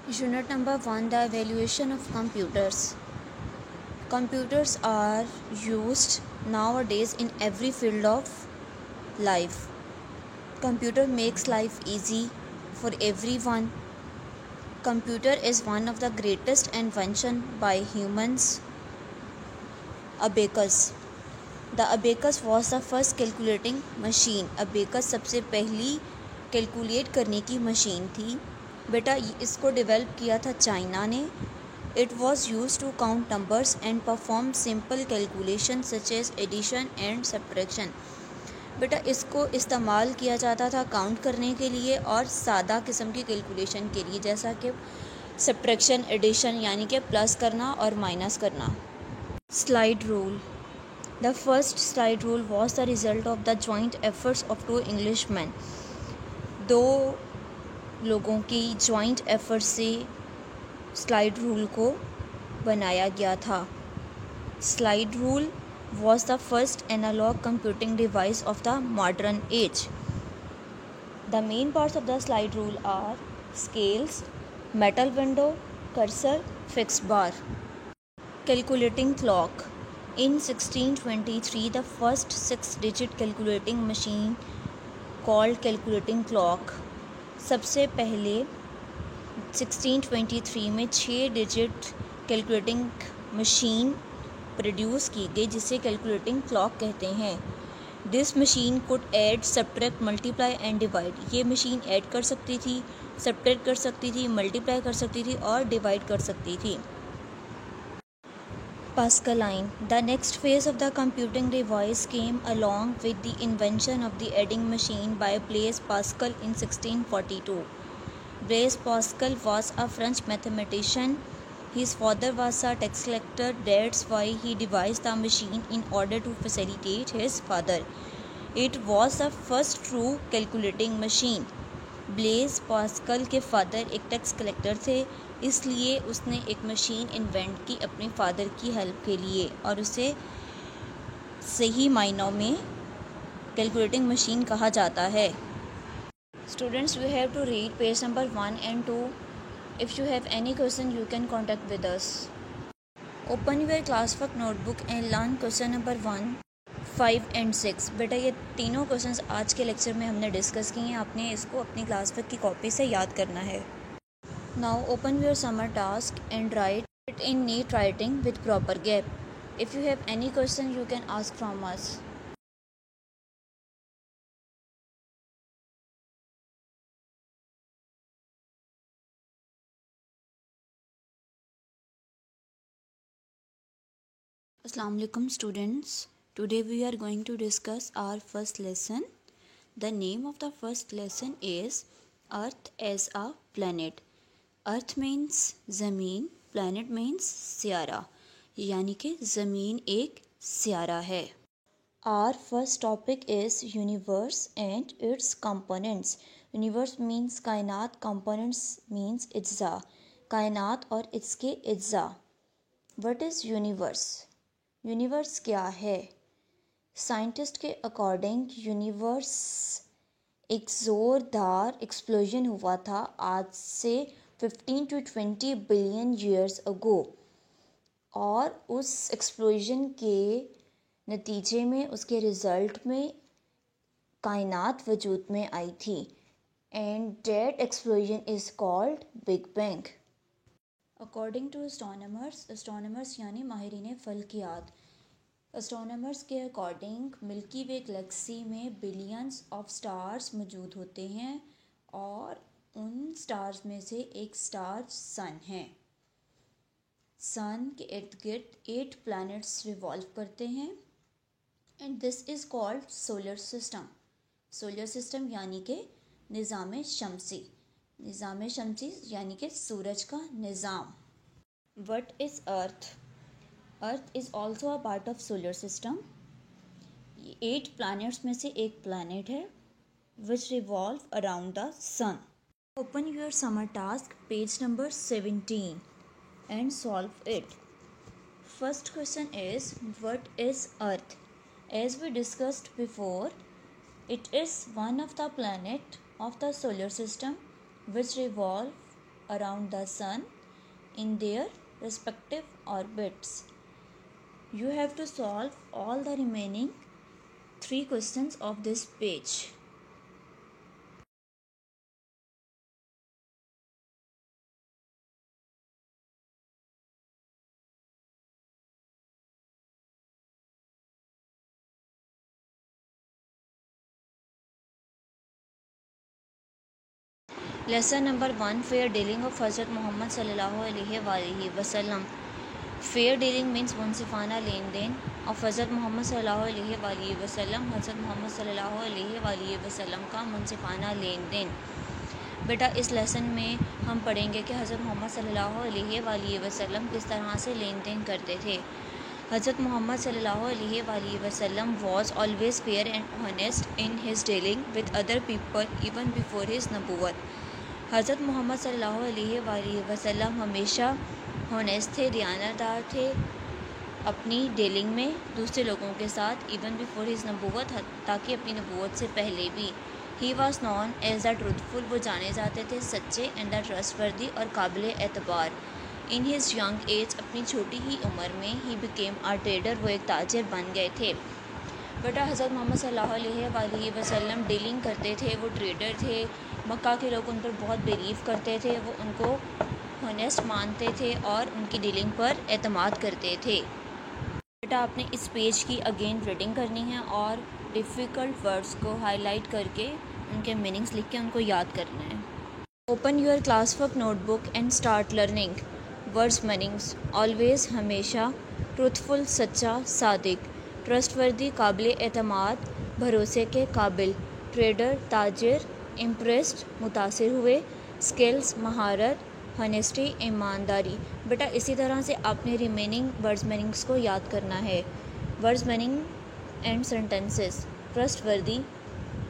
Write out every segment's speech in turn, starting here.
Unit number 1, the evaluation of computers. Computers are used nowadays in every field of life. Computer makes life easy for everyone. Computer is one of the greatest invention by humans. Abacus. The abacus was the first calculating machine. Abacus सबसे पहली calculate करने की machine थी. बेटा इसको develop किया था China ने. It was used to count numbers and perform simple calculations such as addition and subtraction. बेटा इसको इस्तेमाल किया जाता था काउंट करने के लिए और सादा किस्म की कैलकुलेशन के लिए, जैसा कि सब्ट्रैक्शन, एडिशन यानी कि प्लस करना और माइनस करना. Slide rule. The first slide rule was the result of the joint efforts of two Englishmen. दो लोगों की joint efforts से slide rule को बनाया गया था. Slide rule was the first analog computing device of the modern age. The main parts of the slide rule are scales, metal window, cursor, fixed bar. Calculating clock. In 1623, the first 6-digit calculating machine called calculating clock. सबसे पहले 1623 में 6 digit calculating machine produce की गई जिसे calculating clock कहते हैं. This machine could add, subtract, multiply and divide. ये machine add कर सकती थी, सब्ट्रैक्ट कर सकती थी, मल्टीप्लाई कर सकती थी और डिवाइड कर सकती थी. Pascaline. The next phase of the computing device came along with the invention of the adding machine by Blaise Pascal in 1642. Blaise Pascal was a French mathematician. His father was a tax collector. That's why he devised the machine in order to facilitate his father. It was the first true calculating machine. Blaise Pascal के father एक tax collector थे, इसलिए उसने एक machine invent की अपने father की help के लिए और उसे सही मायनों में कैलकुलेटिंग मशीन कहा जाता है. Students, we have to read page number 1 and 2. If you have any question you can contact with us. Open your class work notebook and learn question number 1, 5 and 6. बेटा ये तीनों क्वेश्चंस आज के lecture में हमने डिस्कस किए हैं. आपने इसको अपनी क्लास वर्क की कॉपी से याद करना है. Now open your summer task and write it in neat writing with proper gap. If you have any question you can ask from us. Assalamu alaikum students. Today we are going to discuss our first lesson. The name of the first lesson is Earth as a Planet. Earth means ज़मीन, planet means Sierra, यानी कि ज़मीन एक Sierra है. Our first topic is universe and its components. Universe means कायनात, components means अज्जा, कायनात और इसके अज्जा. What is universe? यूनिवर्स क्या है? साइंटिस्ट के अकॉर्डिंग यूनिवर्स एक ज़ोरदार एक्सप्लोजन हुआ था आज से 15 to 20 बिलियन ईयर्स अगो, और उस एक्सप्लोजन के नतीजे में, उसके रिज़ल्ट में कायनात वजूद में आई थी. And that explosion is called big bang. According to astronomers यानी माहिरीन फल्कियात, एस्ट्रोनॉमर्स के अकॉर्डिंग मिल्की वे गैलेक्सी में बिलियंस ऑफ स्टार्स मौजूद होते हैं और उन स्टार्स में से एक स्टार सन है. सन के इर्द गिर्द 8 प्लैनेट्स रिवॉल्व करते हैं and this is called solar system. Solar system यानी कि निज़ाम शमसी. निज़ाम शमसी यानी कि सूरज का निज़ाम. What is earth? Earth is also a part of solar system. 8 planets में से एक प्लैनेट है which revolve around the sun. Open your summer task page number 17 and solve it. First question is, what is Earth? As we discussed before, it is one of the planet of the solar system which revolve around the sun in their respective orbits. You have to solve all the remaining 3 questions of this page. Lesson number 1, fair dealing of Hazrat Muhammad sallallahu alaihi wasallam. Fair dealing means मुंसिफाना लेन देन of Hazrat Muhammad sallallahu alaihi wasallam. Hazrat Muhammad sallallahu alaihi wasallam का मुंसिफाना लेन then. बेटा इस lesson में हम पढ़ेंगे कि हज़रत मोहम्मद सल्लल्लाहु अलैहि वसल्लम किस तरह से लेन देन करते थे. हज़रत मोहम्मद सल्लल्लाहु अलैहि वसल्लम was always fair and honest in his dealing with other people even before his नबूवत. हज़रत मोहम्मद सल्लल्लाहु अलैहि वसल्लम हमेशा हॉनेस्ट थे, दयानतदार थे अपनी डीलिंग में दूसरे लोगों के साथ, इवन बिफोर हिज नबूवत, ताकि अपनी नबूवत से पहले भी. He was known as the truthful, वो जाने जाते थे सच्चे, एंड द ट्रस्टवर्दी और काबिल एतबार. इन हिज यंग एज, अपनी छोटी ही उम्र में, ही बिकेम आ ट्रेडर, वो एक ताजिर बन गए थे. बेटा हज़रत मोहम्मद सल्लल्लाहु अलैहि वसल्लम डीलिंग करते थे, वो ट्रेडर थे. मक्का के लोग उन पर बहुत बिलीव करते थे, वो उनको हॉनेस्ट मानते थे और उनकी डीलिंग पर एतमाद करते थे. बेटा आपने इस पेज की अगेन रीडिंग करनी है और डिफ़िकल्ट वर्ड्स को हाईलाइट करके उनके मीनिंग्स लिख के उनको याद करना है. Open your class work notebook and start learning. Words meanings: always हमेशा, ट्रूथफुल सच्चा, सादिक, ट्रस्टवर्दी काबिल एतमाद, भरोसे के काबिल, ट्रेडर ताजिर, इम्प्रेस्ड मुतासिर हुए, स्किल्स महारत, हॉनेस्टी ईमानदारी. बेटा इसी तरह से आपने रिमेनिंग वर्ड्स मीनिंग्स को याद करना है. Words meaning and sentences: trustworthy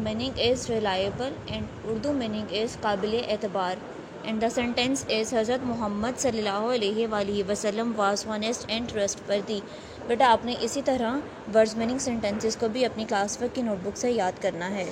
meaning is reliable and Urdu meaning is काबिल एतबार, एंड द सेंटेंस इज़ हज़रत मोहम्मद सल्लल्लाहु अलैहि वसल्लम वाज ऑनेस्ट एंड ट्रस्टवर्दी. बेटा आपने इसी तरह वर्ड्स मीनिंग सेंटेंसेस को भी अपनी क्लास वर्क की नोटबुक से याद करना है.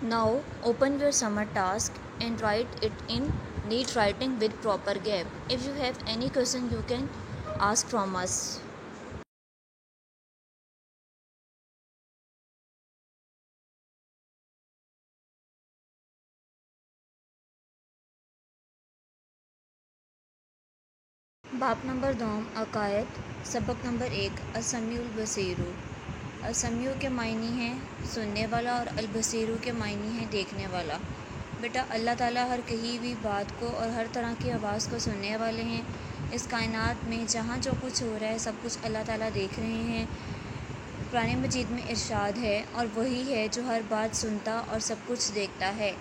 Now open your summer task and write it in neat writing with proper gap. If you have any question you can ask from us. बाप नंबर 2 अकायद. सबक नंबर 1 असमीउल बसीरू. असमीउ के मायने हैं सुनने वाला और अलबसीरू के मायने हैं देखने वाला. बेटा अल्लाह ताला हर कही हुई बात को और हर तरह की आवाज़ को सुनने वाले हैं. इस कायनात में जहाँ जो कुछ हो रहा है सब कुछ अल्लाह ताला देख रहे हैं. कुरान मजीद में इरशाद है, और वही है जो हर बात सुनता और सब कुछ देखता है.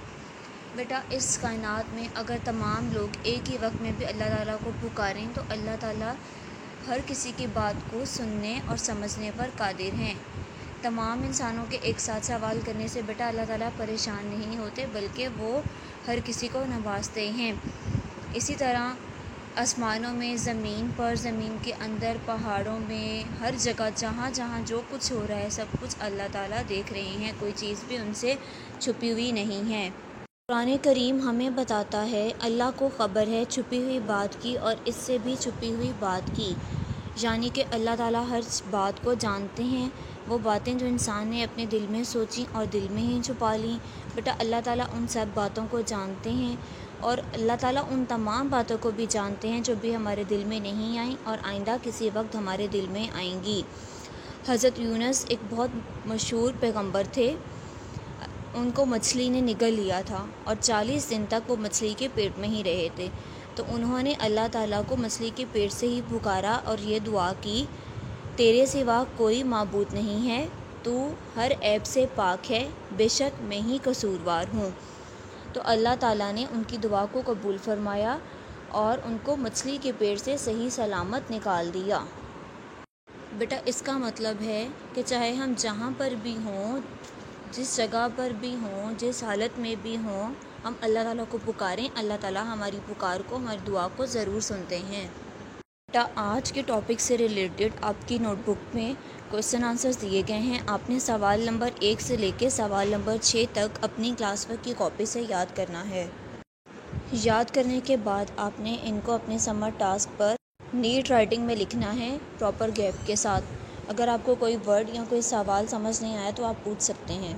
बेटा इस कायनात में अगर तमाम लोग एक ही वक्त में भी अल्लाह ताला को पुकारें तो अल्लाह ताला हर किसी की बात को सुनने और समझने पर कादिर हैं. तमाम इंसानों के एक साथ सवाल करने से बेटा अल्लाह ताला परेशान नहीं होते, बल्कि वो हर किसी को नवाजते हैं. इसी तरह आसमानों में, ज़मीन पर, ज़मीन के अंदर, पहाड़ों में, हर जगह जहाँ जहाँ जो कुछ हो रहा है सब कुछ अल्लाह ताला देख रहे हैं. कोई चीज़ भी उनसे छुपी हुई नहीं है. कुरान करीम हमें बताता है अल्लाह को ख़बर है छुपी हुई बात की और इससे भी छुपी हुई बात की, यानी कि अल्लाह ताला हर बात को जानते हैं. वो बातें जो इंसान ने अपने दिल में सोची और दिल में ही छुपा ली, बेटा अल्लाह ताला उन सब बातों को जानते हैं. और अल्लाह ताला उन तमाम बातों को भी जानते हैं जो भी हमारे दिल में नहीं आई और आइंदा किसी वक्त हमारे दिल में आएंगी. हज़रत यूनुस एक बहुत मशहूर पैगंबर थे. उनको मछली ने निगल लिया था और 40 दिन तक वो मछली के पेट में ही रहे थे. तो उन्होंने अल्लाह ताला को मछली के पेट से ही पुकारा और ये दुआ की, तेरे सिवा कोई माबूद नहीं है, तू हर ऐब से पाक है, बेशक मैं ही कसूरवार हूँ. तो अल्लाह ताला ने उनकी दुआ को कबूल फरमाया और उनको मछली के पेट से सही सलामत निकाल दिया. बेटा इसका मतलब है कि चाहे हम जहाँ पर भी हों, जिस जगह पर भी हों, जिस हालत में भी हों, हम अल्लाह ताला को पुकारें, अल्लाह ताला हमारी पुकार को, हमारी दुआ को ज़रूर सुनते हैं. बेटा आज के टॉपिक से रिलेटेड आपकी नोटबुक में क्वेश्चन आंसर्स दिए गए हैं. आपने सवाल नंबर 1 से लेकर सवाल नंबर 6 तक अपनी क्लास वर्क की कॉपी से याद करना है. یاد کرنے کے بعد آپ نے ان کو اپنے سمر ٹاسک پر نیٹ رائٹنگ میں لکھنا ہے پراپر گیپ کے ساتھ۔ اگر آپ کو کوئی ورڈ یا کوئی سوال سمجھ نہیں آیا تو آپ پوچھ سکتے ہیں۔